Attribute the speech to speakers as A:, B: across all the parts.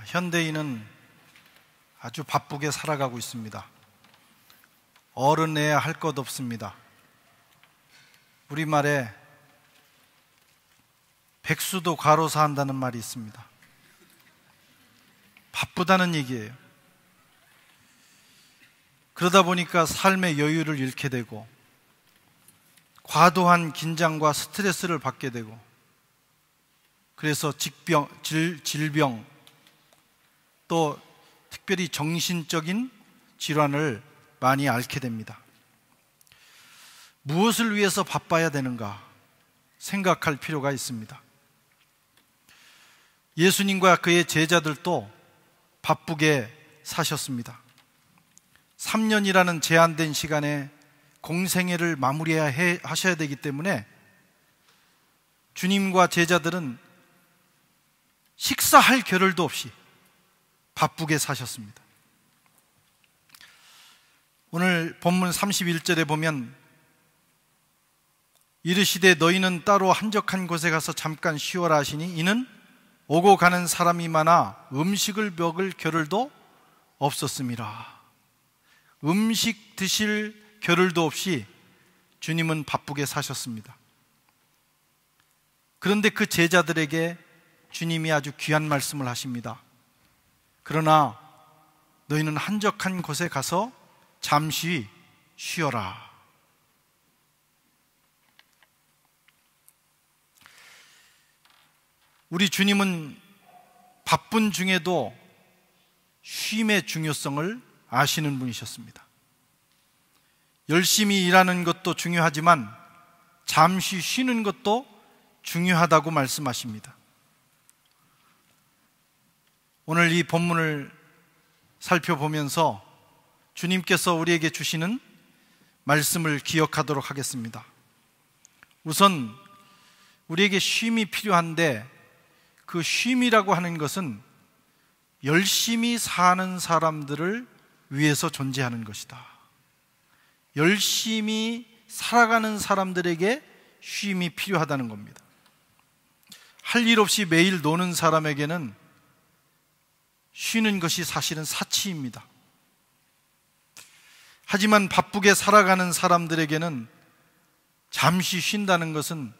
A: 현대인은 아주 바쁘게 살아가고 있습니다. 어른애야 할 것 없습니다. 우리말에 백수도 과로사 한다는 말이 있습니다. 바쁘다는 얘기예요. 그러다 보니까 삶의 여유를 잃게 되고 과도한 긴장과 스트레스를 받게 되고, 그래서 질병, 또 특별히 정신적인 질환을 많이 앓게 됩니다. 무엇을 위해서 바빠야 되는가 생각할 필요가 있습니다. 예수님과 그의 제자들도 바쁘게 사셨습니다. 3년이라는 제한된 시간에 공생애를 마무리하셔야 되기 때문에 주님과 제자들은 식사할 겨를도 없이 바쁘게 사셨습니다. 오늘 본문 31절에 보면 이르시되 너희는 따로 한적한 곳에 가서 잠깐 쉬어라 하시니 이는 오고 가는 사람이 많아 음식을 먹을 겨를도 없었음이라. 음식 드실 겨를도 없이 주님은 바쁘게 사셨습니다. 그런데 그 제자들에게 주님이 아주 귀한 말씀을 하십니다. 그러나 너희는 한적한 곳에 가서 잠시 쉬어라. 우리 주님은 바쁜 중에도 쉼의 중요성을 아시는 분이셨습니다. 열심히 일하는 것도 중요하지만 잠시 쉬는 것도 중요하다고 말씀하십니다. 오늘 이 본문을 살펴보면서 주님께서 우리에게 주시는 말씀을 기억하도록 하겠습니다. 우선 우리에게 쉼이 필요한데, 그 쉼이라고 하는 것은 열심히 사는 사람들을 위해서 존재하는 것이다. 열심히 살아가는 사람들에게 쉼이 필요하다는 겁니다. 할 일 없이 매일 노는 사람에게는 쉬는 것이 사실은 사치입니다. 하지만 바쁘게 살아가는 사람들에게는 잠시 쉰다는 것은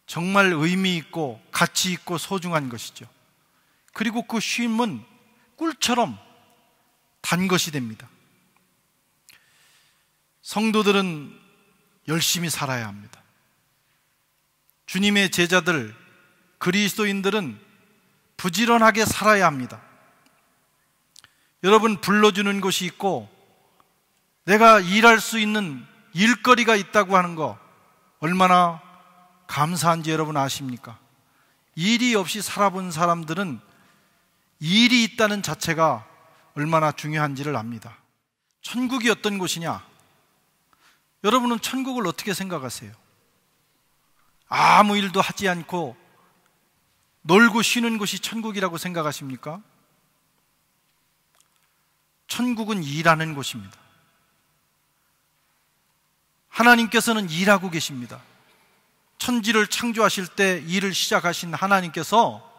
A: 정말 의미 있고 가치 있고 소중한 것이죠. 그리고 그 쉼은 꿀처럼 단 것이 됩니다. 성도들은 열심히 살아야 합니다. 주님의 제자들, 그리스도인들은 부지런하게 살아야 합니다. 여러분, 불러주는 곳이 있고 내가 일할 수 있는 일거리가 있다고 하는 거 얼마나 감사한지 여러분 아십니까? 일이 없이 살아본 사람들은 일이 있다는 자체가 얼마나 중요한지를 압니다. 천국이 어떤 곳이냐? 여러분은 천국을 어떻게 생각하세요? 아무 일도 하지 않고 놀고 쉬는 곳이 천국이라고 생각하십니까? 천국은 일하는 곳입니다. 하나님께서는 일하고 계십니다. 천지를 창조하실 때 일을 시작하신 하나님께서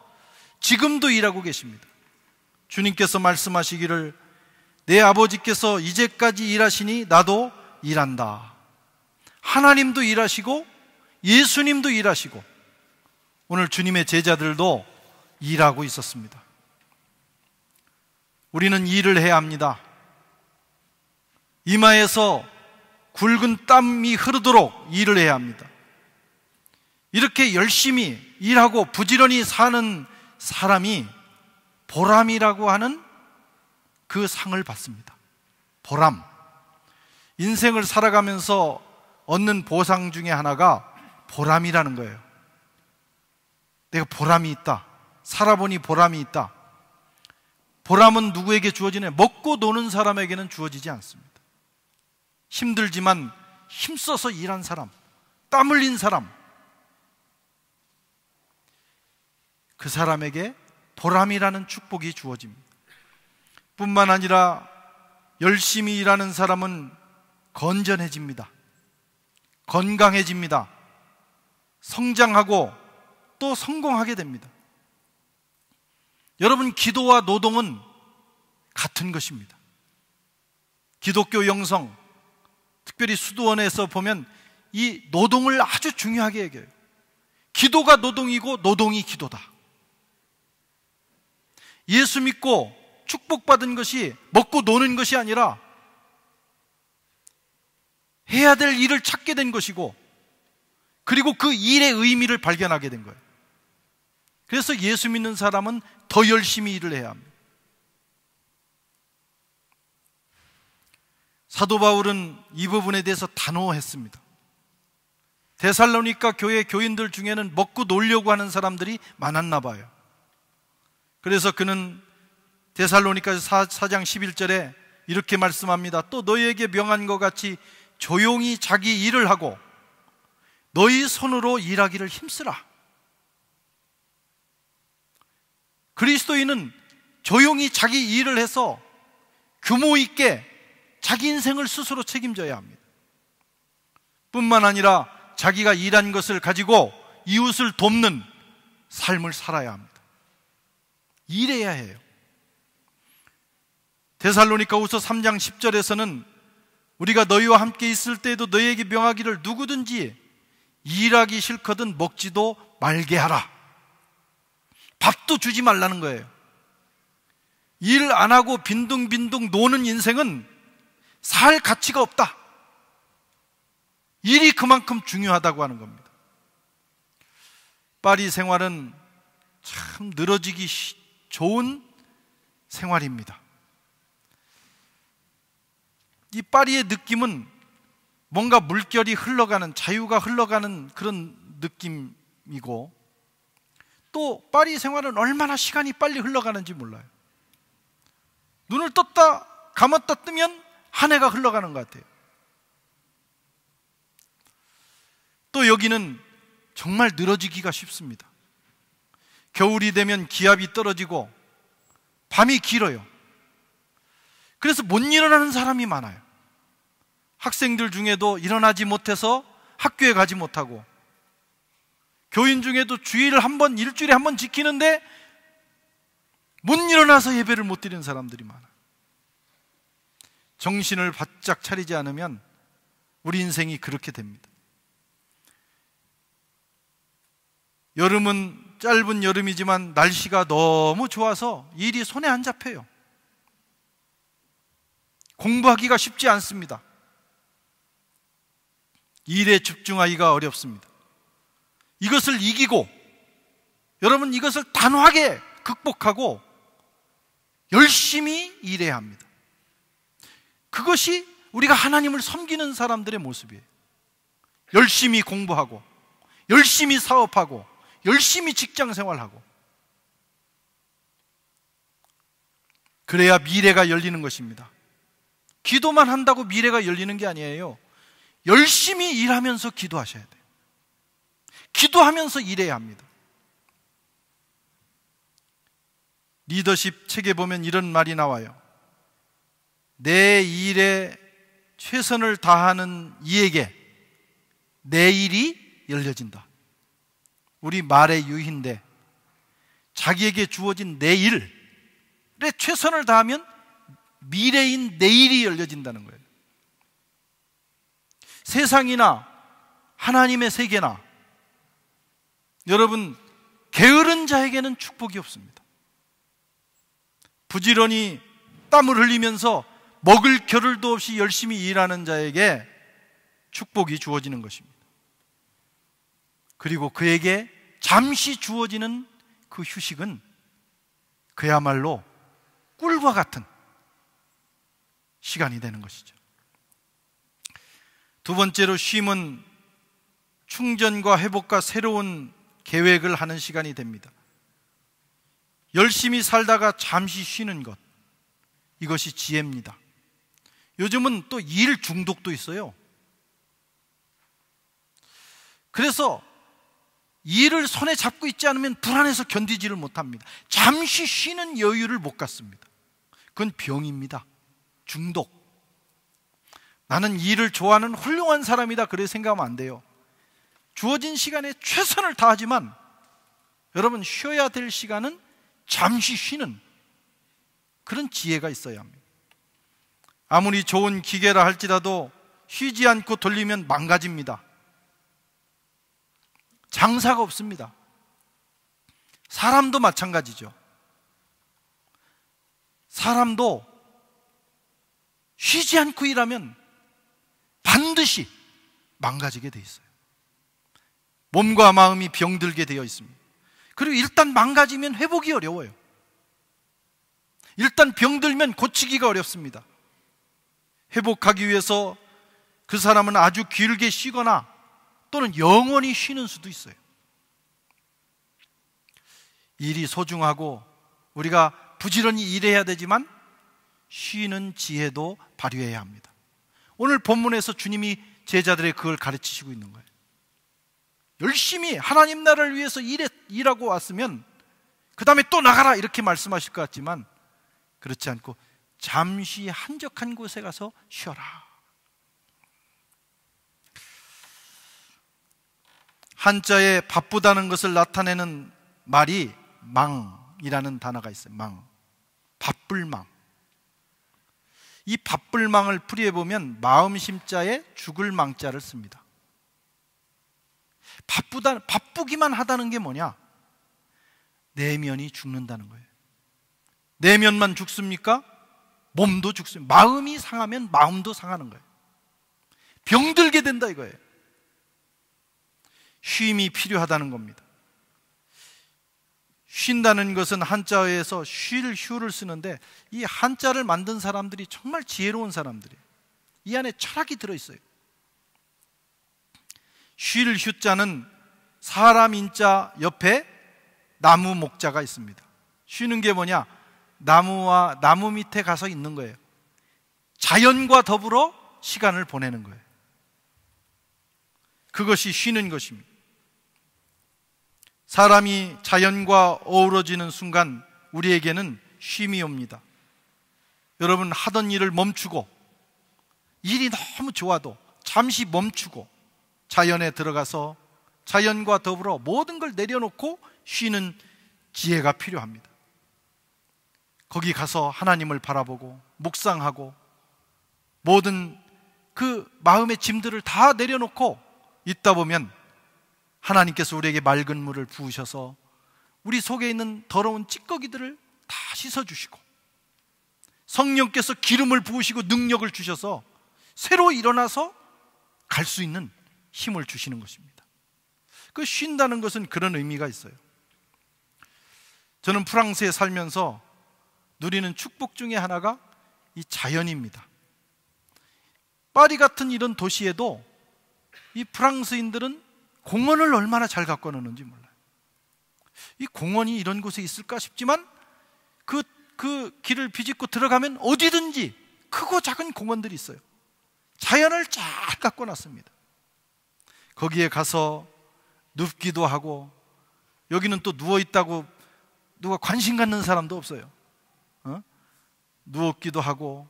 A: 지금도 일하고 계십니다. 주님께서 말씀하시기를 내 아버지께서 이제까지 일하시니 나도 일한다. 하나님도 일하시고 예수님도 일하시고 오늘 주님의 제자들도 일하고 있었습니다. 우리는 일을 해야 합니다. 이마에서 굵은 땀이 흐르도록 일을 해야 합니다. 이렇게 열심히 일하고 부지런히 사는 사람이 보람이라고 하는 그 상을 받습니다. 보람. 인생을 살아가면서 얻는 보상 중에 하나가 보람이라는 거예요. 내가 보람이 있다. 살아보니 보람이 있다. 보람은 누구에게 주어지냐? 먹고 노는 사람에게는 주어지지 않습니다. 힘들지만 힘써서 일한 사람, 땀 흘린 사람, 그 사람에게 보람이라는 축복이 주어집니다. 뿐만 아니라 열심히 일하는 사람은 건전해집니다. 건강해집니다. 성장하고 또 성공하게 됩니다. 여러분, 기도와 노동은 같은 것입니다. 기독교 영성, 특별히 수도원에서 보면 이 노동을 아주 중요하게 얘기해요. 기도가 노동이고 노동이 기도다. 예수 믿고 축복받은 것이 먹고 노는 것이 아니라 해야 될 일을 찾게 된 것이고, 그리고 그 일의 의미를 발견하게 된 거예요. 그래서 예수 믿는 사람은 더 열심히 일을 해야 합니다. 사도 바울은 이 부분에 대해서 단호했습니다. 데살로니가 교회 교인들 중에는 먹고 놀려고 하는 사람들이 많았나 봐요. 그래서 그는 데살로니가서 4장 11절에 이렇게 말씀합니다. 또 너희에게 명한 것 같이 조용히 자기 일을 하고 너희 손으로 일하기를 힘쓰라. 그리스도인은 조용히 자기 일을 해서 규모 있게 자기 인생을 스스로 책임져야 합니다. 뿐만 아니라 자기가 일한 것을 가지고 이웃을 돕는 삶을 살아야 합니다. 일해야 해요. 데살로니가후서 3장 10절에서는 우리가 너희와 함께 있을 때에도 너희에게 명하기를 누구든지 일하기 싫거든 먹지도 말게 하라. 밥도 주지 말라는 거예요. 일 안 하고 빈둥빈둥 노는 인생은 살 가치가 없다. 일이 그만큼 중요하다고 하는 겁니다. 파리 생활은 참 늘어지기 좋은 생활입니다. 이 파리의 느낌은 뭔가 물결이 흘러가는, 자유가 흘러가는 그런 느낌이고, 또 파리 생활은 얼마나 시간이 빨리 흘러가는지 몰라요. 눈을 떴다 감았다 뜨면 한 해가 흘러가는 것 같아요. 또 여기는 정말 늘어지기가 쉽습니다. 겨울이 되면 기압이 떨어지고 밤이 길어요. 그래서 못 일어나는 사람이 많아요. 학생들 중에도 일어나지 못해서 학교에 가지 못하고, 교인 중에도 주일을 한 번, 일주일에 한 번 지키는데 못 일어나서 예배를 못 드리는 사람들이 많아요. 정신을 바짝 차리지 않으면 우리 인생이 그렇게 됩니다. 여름은 짧은 여름이지만 날씨가 너무 좋아서 일이 손에 안 잡혀요. 공부하기가 쉽지 않습니다. 일에 집중하기가 어렵습니다. 이것을 이기고, 여러분, 이것을 단호하게 극복하고 열심히 일해야 합니다. 그것이 우리가 하나님을 섬기는 사람들의 모습이에요. 열심히 공부하고, 열심히 사업하고, 열심히 직장 생활하고, 그래야 미래가 열리는 것입니다. 기도만 한다고 미래가 열리는 게 아니에요. 열심히 일하면서 기도하셔야 돼요. 기도하면서 일해야 합니다. 리더십 책에 보면 이런 말이 나와요. 내 일에 최선을 다하는 이에게 내 일이 열려진다. 우리 말의 유희인데, 자기에게 주어진 내 일에 최선을 다하면 미래인 내일이 열려진다는 거예요. 세상이나 하나님의 세계나, 여러분, 게으른 자에게는 축복이 없습니다. 부지런히 땀을 흘리면서 먹을 겨를도 없이 열심히 일하는 자에게 축복이 주어지는 것입니다. 그리고 그에게 잠시 주어지는 그 휴식은 그야말로 꿀과 같은 시간이 되는 것이죠. 두 번째로, 쉼은 충전과 회복과 새로운 계획을 하는 시간이 됩니다. 열심히 살다가 잠시 쉬는 것, 이것이 지혜입니다. 요즘은 또 일 중독도 있어요. 그래서 일을 손에 잡고 있지 않으면 불안해서 견디지를 못합니다. 잠시 쉬는 여유를 못 갖습니다. 그건 병입니다. 중독. 나는 일을 좋아하는 훌륭한 사람이다, 그렇게 생각하면 안 돼요. 주어진 시간에 최선을 다하지만 여러분, 쉬어야 될 시간은 잠시 쉬는 그런 지혜가 있어야 합니다. 아무리 좋은 기계라 할지라도 쉬지 않고 돌리면 망가집니다. 장사가 없습니다. 사람도 마찬가지죠. 사람도 쉬지 않고 일하면 반드시 망가지게 돼 있어요. 몸과 마음이 병들게 되어 있습니다. 그리고 일단 망가지면 회복이 어려워요. 일단 병들면 고치기가 어렵습니다. 회복하기 위해서 그 사람은 아주 길게 쉬거나 또는 영원히 쉬는 수도 있어요. 일이 소중하고 우리가 부지런히 일해야 되지만 쉬는 지혜도 발휘해야 합니다. 오늘 본문에서 주님이 제자들의 그걸 가르치시고 있는 거예요. 열심히 하나님 나라를 위해서 일하고 왔으면 그 다음에 또 나가라 이렇게 말씀하실 것 같지만 그렇지 않고 잠시 한적한 곳에 가서 쉬어라. 한자에 바쁘다는 것을 나타내는 말이 망이라는 단어가 있어요. 망, 바쁠 망. 이 바쁠 망을 풀이해보면 마음심자에 죽을 망자를 씁니다. 바쁘기만 하다는 게 뭐냐? 내면이 죽는다는 거예요. 내면만 죽습니까? 몸도 죽습니다. 마음이 상하면 마음도 상하는 거예요. 병들게 된다 이거예요. 쉼이 필요하다는 겁니다. 쉰다는 것은 한자어에서 쉴, 휴를 쓰는데 이 한자를 만든 사람들이 정말 지혜로운 사람들이에요. 이 안에 철학이 들어있어요. 쉴, 휴자는 사람 인자 옆에 나무 목자가 있습니다. 쉬는 게 뭐냐? 나무 밑에 가서 있는 거예요. 자연과 더불어 시간을 보내는 거예요. 그것이 쉬는 것입니다. 사람이 자연과 어우러지는 순간 우리에게는 쉼이 옵니다. 여러분, 하던 일을 멈추고 일이 너무 좋아도 잠시 멈추고 자연에 들어가서 자연과 더불어 모든 걸 내려놓고 쉬는 지혜가 필요합니다. 거기 가서 하나님을 바라보고 묵상하고 모든 그 마음의 짐들을 다 내려놓고 있다 보면 하나님께서 우리에게 맑은 물을 부으셔서 우리 속에 있는 더러운 찌꺼기들을 다 씻어주시고 성령께서 기름을 부으시고 능력을 주셔서 새로 일어나서 갈 수 있는 힘을 주시는 것입니다. 그 쉰다는 것은 그런 의미가 있어요. 저는 프랑스에 살면서 누리는 축복 중에 하나가 이 자연입니다. 파리 같은 이런 도시에도 이 프랑스인들은 공원을 얼마나 잘 갖고 노는지 몰라요. 이 공원이 이런 곳에 있을까 싶지만 그 길을 비집고 들어가면 어디든지 크고 작은 공원들이 있어요. 자연을 잘 갖고 놨습니다. 거기에 가서 눕기도 하고, 여기는 또 누워있다고 누가 관심 갖는 사람도 없어요. 누웠기도 하고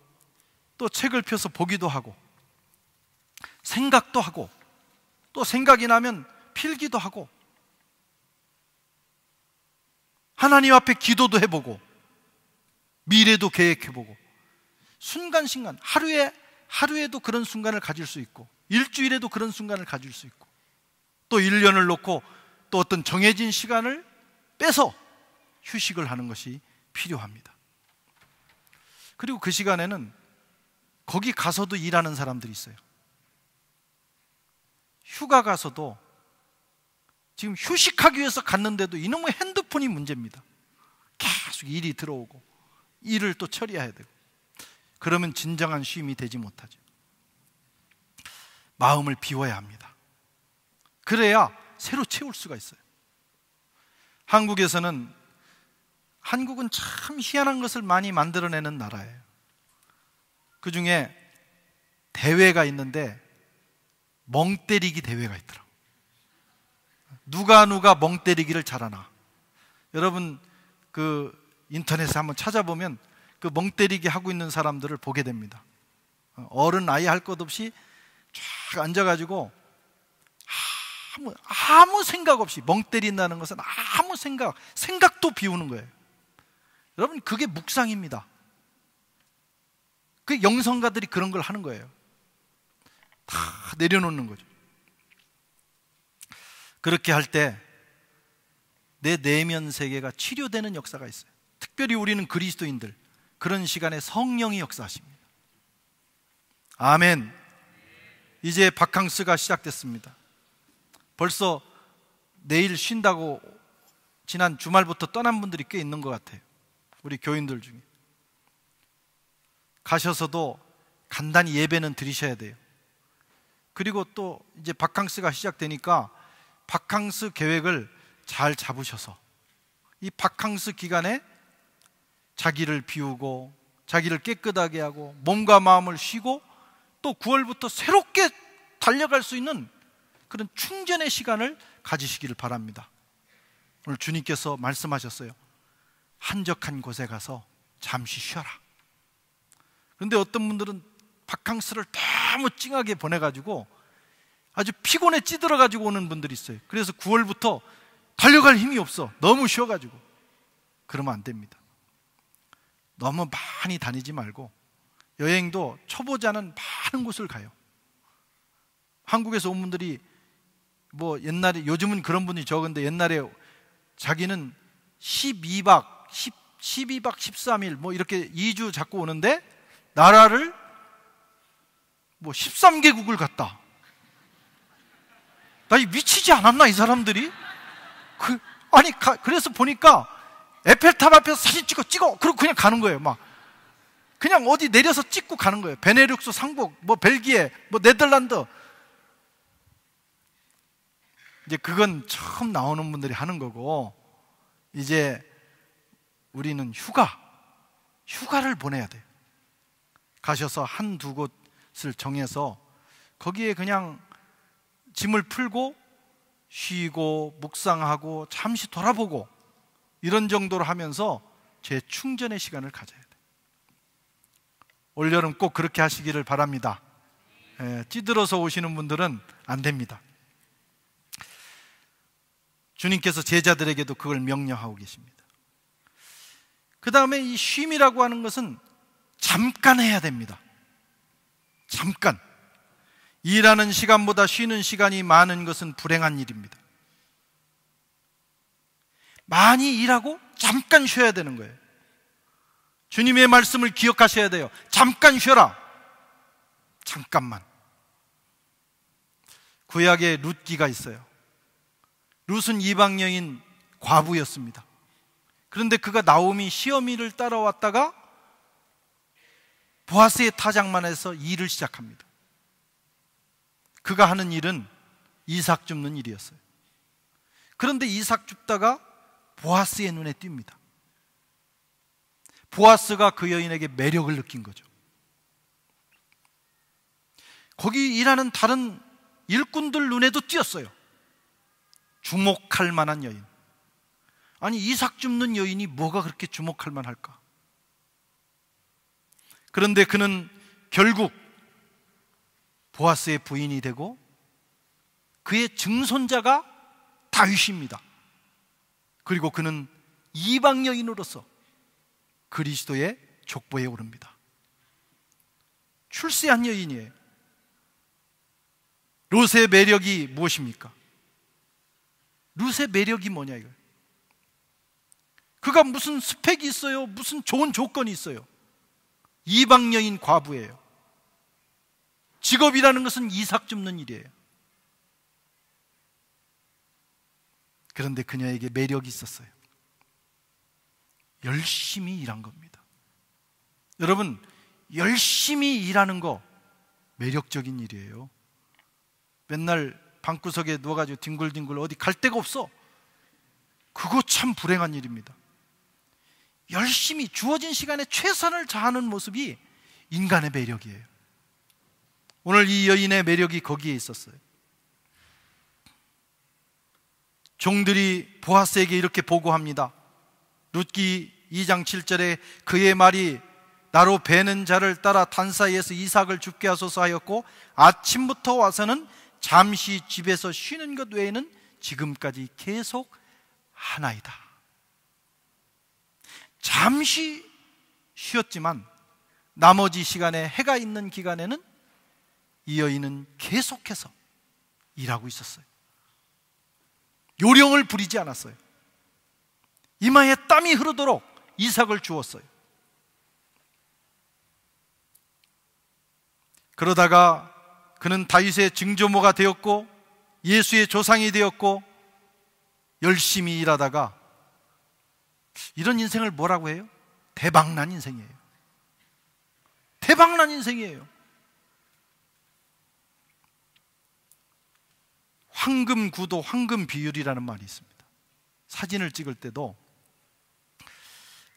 A: 또 책을 펴서 보기도 하고 생각도 하고 또 생각이 나면 필기도 하고 하나님 앞에 기도도 해보고 미래도 계획해보고 순간순간 하루에도 그런 순간을 가질 수 있고 일주일에도 그런 순간을 가질 수 있고 또 1년을 놓고 또 어떤 정해진 시간을 빼서 휴식을 하는 것이 필요합니다. 그리고 그 시간에는 거기 가서도 일하는 사람들이 있어요. 휴가 가서도 지금 휴식하기 위해서 갔는데도 이놈의 핸드폰이 문제입니다. 계속 일이 들어오고 일을 또 처리해야 되고 그러면 진정한 쉼이 되지 못하죠. 마음을 비워야 합니다. 그래야 새로 채울 수가 있어요. 한국은 참 희한한 것을 많이 만들어내는 나라예요. 그 중에 대회가 있는데 멍때리기 대회가 있더라고요. 누가 멍때리기를 잘하나. 여러분 그 인터넷에 한번 찾아보면 그 멍때리기 하고 있는 사람들을 보게 됩니다. 어른 아이 할 것 없이 쫙 앉아가지고 아무 생각 없이 멍때린다는 것은 아무 생각도 비우는 거예요. 여러분, 그게 묵상입니다. 그 영성가들이 그런 걸 하는 거예요. 다 내려놓는 거죠. 그렇게 할 때 내 내면 세계가 치료되는 역사가 있어요. 특별히 우리는 그리스도인들, 그런 시간에 성령이 역사하십니다. 아멘. 이제 바캉스가 시작됐습니다. 벌써 내일 쉰다고 지난 주말부터 떠난 분들이 꽤 있는 것 같아요. 우리 교인들 중에. 가셔서도 간단히 예배는 드리셔야 돼요. 그리고 또 이제 바캉스가 시작되니까 바캉스 계획을 잘 잡으셔서 이 바캉스 기간에 자기를 비우고 자기를 깨끗하게 하고 몸과 마음을 쉬고 또 9월부터 새롭게 달려갈 수 있는 그런 충전의 시간을 가지시기를 바랍니다. 오늘 주님께서 말씀하셨어요. 한적한 곳에 가서 잠시 쉬어라. 그런데 어떤 분들은 바캉스를 너무 찡하게 보내가지고 아주 피곤에 찌들어가지고 오는 분들이 있어요. 그래서 9월부터 달려갈 힘이 없어. 너무 쉬어가지고. 그러면 안 됩니다. 너무 많이 다니지 말고 여행도 초보자는 많은 곳을 가요. 한국에서 온 분들이 뭐 옛날에, 요즘은 그런 분이 적은데 옛날에 자기는 12박 13일 뭐 이렇게 2주 잡고 오는데 나라를 뭐 13개국을 갔다. 나 이 미치지 않았나 이 사람들이? 그래서 보니까 에펠탑 앞에서 사진 찍어 그러고 그냥 가는 거예요. 막 그냥 어디 내려서 찍고 가는 거예요. 베네룩스 상복, 뭐 벨기에, 뭐 네덜란드. 이제 그건 처음 나오는 분들이 하는 거고, 이제 우리는 휴가를 보내야 돼요. 가셔서 한두 곳을 정해서 거기에 그냥 짐을 풀고 쉬고 묵상하고 잠시 돌아보고 이런 정도로 하면서 재충전의 시간을 가져야 돼요. 올여름 꼭 그렇게 하시기를 바랍니다. 찌들어서 오시는 분들은 안 됩니다. 주님께서 제자들에게도 그걸 명령하고 계십니다. 그 다음에 이 쉼이라고 하는 것은 잠깐 해야 됩니다. 잠깐. 일하는 시간보다 쉬는 시간이 많은 것은 불행한 일입니다. 많이 일하고 잠깐 쉬어야 되는 거예요. 주님의 말씀을 기억하셔야 돼요. 잠깐 쉬어라. 잠깐만. 구약에 룻기가 있어요. 룻은 이방 여인 과부였습니다. 그런데 그가 나오미 시어미를 따라왔다가 보아스의 타작만에서 일을 시작합니다. 그가 하는 일은 이삭 줍는 일이었어요. 그런데 이삭 줍다가 보아스의 눈에 띕니다. 보아스가 그 여인에게 매력을 느낀 거죠. 거기 일하는 다른 일꾼들 눈에도 띄었어요. 주목할 만한 여인. 아니, 이삭 줍는 여인이 뭐가 그렇게 주목할 만할까? 그런데 그는 결국 보아스의 부인이 되고 그의 증손자가 다윗입니다. 그리고 그는 이방 여인으로서 그리스도의 족보에 오릅니다. 출세한 여인이에요. 롯의 매력이 무엇입니까? 롯의 매력이 뭐냐 이거예요. 그가 무슨 스펙이 있어요? 무슨 좋은 조건이 있어요? 이방 여인 과부예요. 직업이라는 것은 이삭 줍는 일이에요. 그런데 그녀에게 매력이 있었어요. 열심히 일한 겁니다. 여러분, 열심히 일하는 거 매력적인 일이에요. 맨날 방구석에 누워가지고 뒹굴뒹굴 어디 갈 데가 없어. 그거 참 불행한 일입니다. 열심히 주어진 시간에 최선을 다하는 모습이 인간의 매력이에요. 오늘 이 여인의 매력이 거기에 있었어요. 종들이 보아스에게 이렇게 보고합니다. 룻기 2장 7절에 그의 말이 나로 베는 자를 따라 단 사이에서 이삭을 죽게 하소서 하였고 아침부터 와서는 잠시 집에서 쉬는 것 외에는 지금까지 계속 하나이다. 잠시 쉬었지만 나머지 시간에, 해가 있는 기간에는 이 여인은 계속해서 일하고 있었어요. 요령을 부리지 않았어요. 이마에 땀이 흐르도록 이삭을 주었어요. 그러다가 그는 다윗의 증조모가 되었고 예수의 조상이 되었고 열심히 일하다가 이런 인생을 뭐라고 해요? 대박난 인생이에요. 대박난 인생이에요. 황금 구도, 황금 비율이라는 말이 있습니다. 사진을 찍을 때도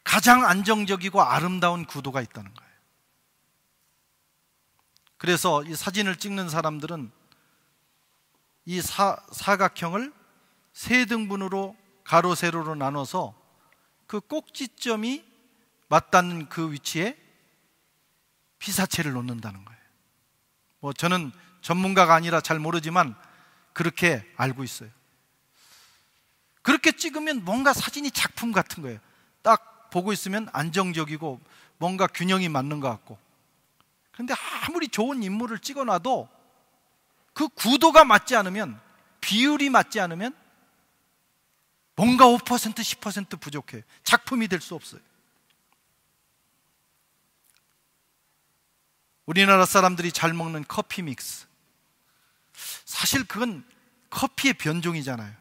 A: 가장 안정적이고 아름다운 구도가 있다는 거예요. 그래서 이 사진을 찍는 사람들은 이 사각형을 세 등분으로 가로 세로로 나눠서 그 꼭지점이 맞닿는 그 위치에 피사체를 놓는다는 거예요. 뭐 저는 전문가가 아니라 잘 모르지만 그렇게 알고 있어요. 그렇게 찍으면 뭔가 사진이 작품 같은 거예요. 딱 보고 있으면 안정적이고 뭔가 균형이 맞는 것 같고. 그런데 아무리 좋은 인물을 찍어놔도 그 구도가 맞지 않으면, 비율이 맞지 않으면 뭔가 5%, 10% 부족해요. 작품이 될 수 없어요. 우리나라 사람들이 잘 먹는 커피 믹스, 사실 그건 커피의 변종이잖아요.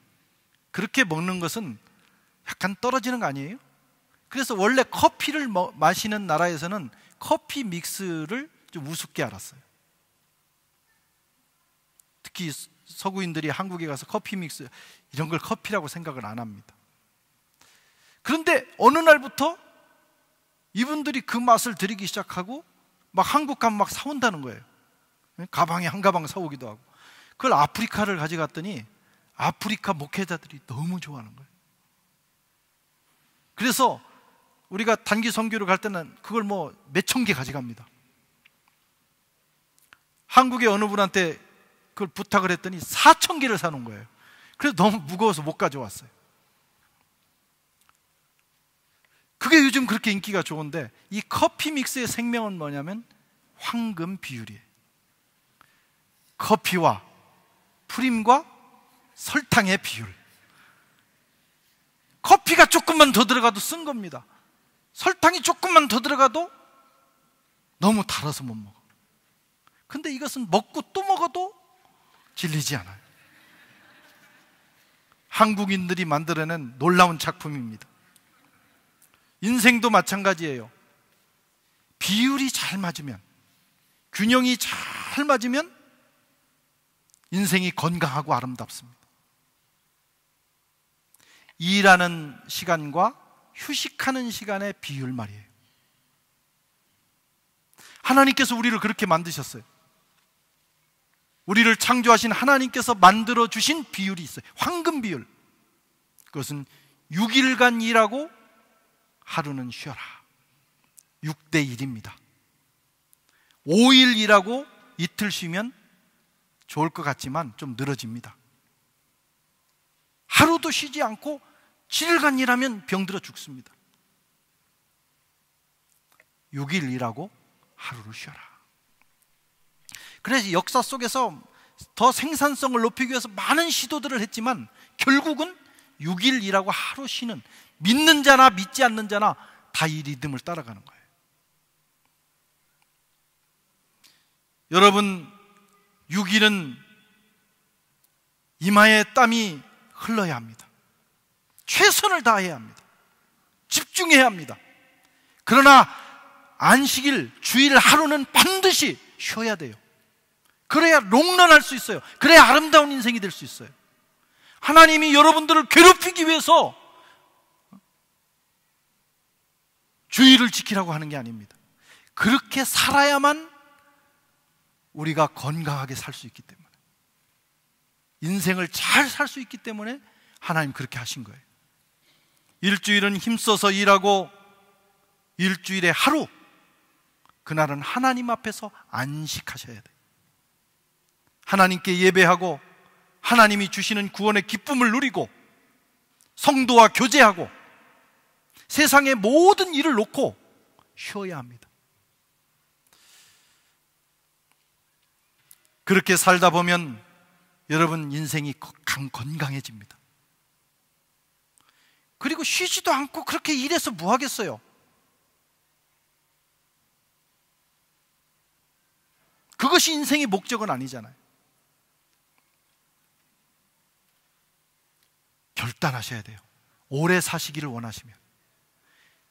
A: 그렇게 먹는 것은 약간 떨어지는 거 아니에요? 그래서 원래 커피를 마시는 나라에서는 커피 믹스를 좀 우습게 알았어요. 특히 서구인들이 한국에 가서 커피 믹스, 이런 걸 커피라고 생각을 안 합니다. 그런데 어느 날부터 이분들이 그 맛을 들이기 시작하고 막 한국 가면 막 사온다는 거예요. 가방에 한 가방 사오기도 하고. 그걸 아프리카를 가져갔더니 아프리카 목회자들이 너무 좋아하는 거예요. 그래서 우리가 단기 선교를 갈 때는 그걸 뭐 몇천 개 가져갑니다. 한국의 어느 분한테 그걸 부탁을 했더니 4,000개를 사놓은 거예요. 그래서 너무 무거워서 못 가져왔어요. 그게 요즘 그렇게 인기가 좋은데, 이 커피 믹스의 생명은 뭐냐면 황금 비율이에요. 커피와 프림과 설탕의 비율. 커피가 조금만 더 들어가도 쓴 겁니다. 설탕이 조금만 더 들어가도 너무 달아서 못 먹어. 근데 이것은 먹고 또 먹어도 질리지 않아요. 한국인들이 만들어낸 놀라운 작품입니다. 인생도 마찬가지예요. 비율이 잘 맞으면, 균형이 잘 맞으면 인생이 건강하고 아름답습니다. 일하는 시간과 휴식하는 시간의 비율 말이에요. 하나님께서 우리를 그렇게 만드셨어요. 우리를 창조하신 하나님께서 만들어주신 비율이 있어요. 황금 비율. 그것은 6일간 일하고 하루는 쉬어라. 6대 1입니다. 5일 일하고 이틀 쉬면 좋을 것 같지만 좀 늘어집니다. 하루도 쉬지 않고 7일간 일하면 병들어 죽습니다. 6일 일하고 하루를 쉬어라. 그래서 역사 속에서 더 생산성을 높이기 위해서 많은 시도들을 했지만 결국은 6일 일하고 하루 쉬는, 믿는 자나 믿지 않는 자나 다 이 리듬을 따라가는 거예요. 여러분, 6일은 이마에 땀이 흘러야 합니다. 최선을 다해야 합니다. 집중해야 합니다. 그러나 안식일, 주일 하루는 반드시 쉬어야 돼요. 그래야 롱런할 수 있어요. 그래야 아름다운 인생이 될 수 있어요. 하나님이 여러분들을 괴롭히기 위해서 주의를 지키라고 하는 게 아닙니다. 그렇게 살아야만 우리가 건강하게 살 수 있기 때문에, 인생을 잘 살 수 있기 때문에 하나님 그렇게 하신 거예요. 일주일은 힘써서 일하고 일주일에 하루, 그날은 하나님 앞에서 안식하셔야 돼요. 하나님께 예배하고 하나님이 주시는 구원의 기쁨을 누리고 성도와 교제하고 세상의 모든 일을 놓고 쉬어야 합니다. 그렇게 살다 보면 여러분 인생이 건강해집니다. 그리고 쉬지도 않고 그렇게 일해서 뭐 하겠어요? 그것이 인생의 목적은 아니잖아요. 결단하셔야 돼요. 오래 사시기를 원하시면,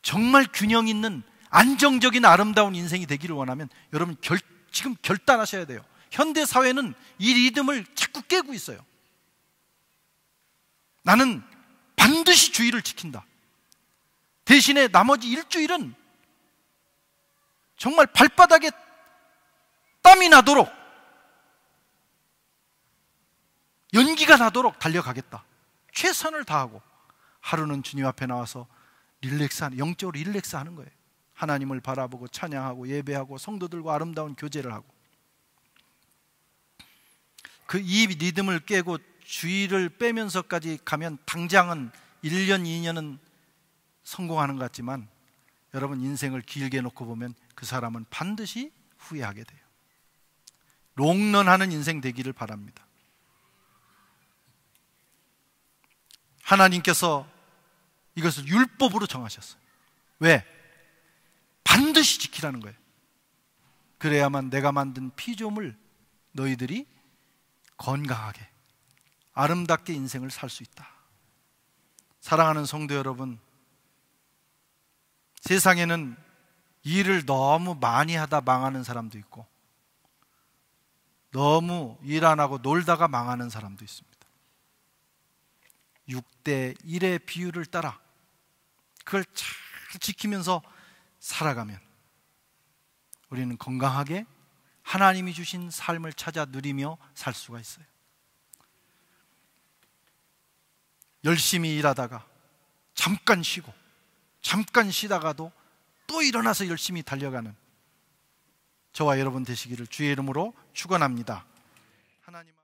A: 정말 균형 있는 안정적인 아름다운 인생이 되기를 원하면 여러분 지금 결단하셔야 돼요. 현대 사회는 이 리듬을 자꾸 깨고 있어요. 나는 반드시 주의를 지킨다. 대신에 나머지 일주일은 정말 발바닥에 땀이 나도록, 연기가 나도록 달려가겠다. 최선을 다하고 하루는 주님 앞에 나와서 영적으로 릴렉스하는 거예요. 하나님을 바라보고 찬양하고 예배하고 성도들과 아름다운 교제를 하고, 이 리듬을 깨고 주의를 빼면서까지 가면 당장은 1년, 2년은 성공하는 것 같지만 여러분 인생을 길게 놓고 보면 그 사람은 반드시 후회하게 돼요. 롱런하는 인생 되기를 바랍니다. 하나님께서 이것을 율법으로 정하셨어요. 왜? 반드시 지키라는 거예요. 그래야만 내가 만든 피조물 너희들이 건강하게 아름답게 인생을 살 수 있다. 사랑하는 성도 여러분, 세상에는 일을 너무 많이 하다 망하는 사람도 있고 너무 일 안 하고 놀다가 망하는 사람도 있습니다. 6대 1의 비율을 따라 그걸 잘 지키면서 살아가면 우리는 건강하게 하나님이 주신 삶을 찾아 누리며 살 수가 있어요. 열심히 일하다가 잠깐 쉬고 잠깐 쉬다가도 또 일어나서 열심히 달려가는 저와 여러분 되시기를 주의 이름으로 축원합니다. 하나님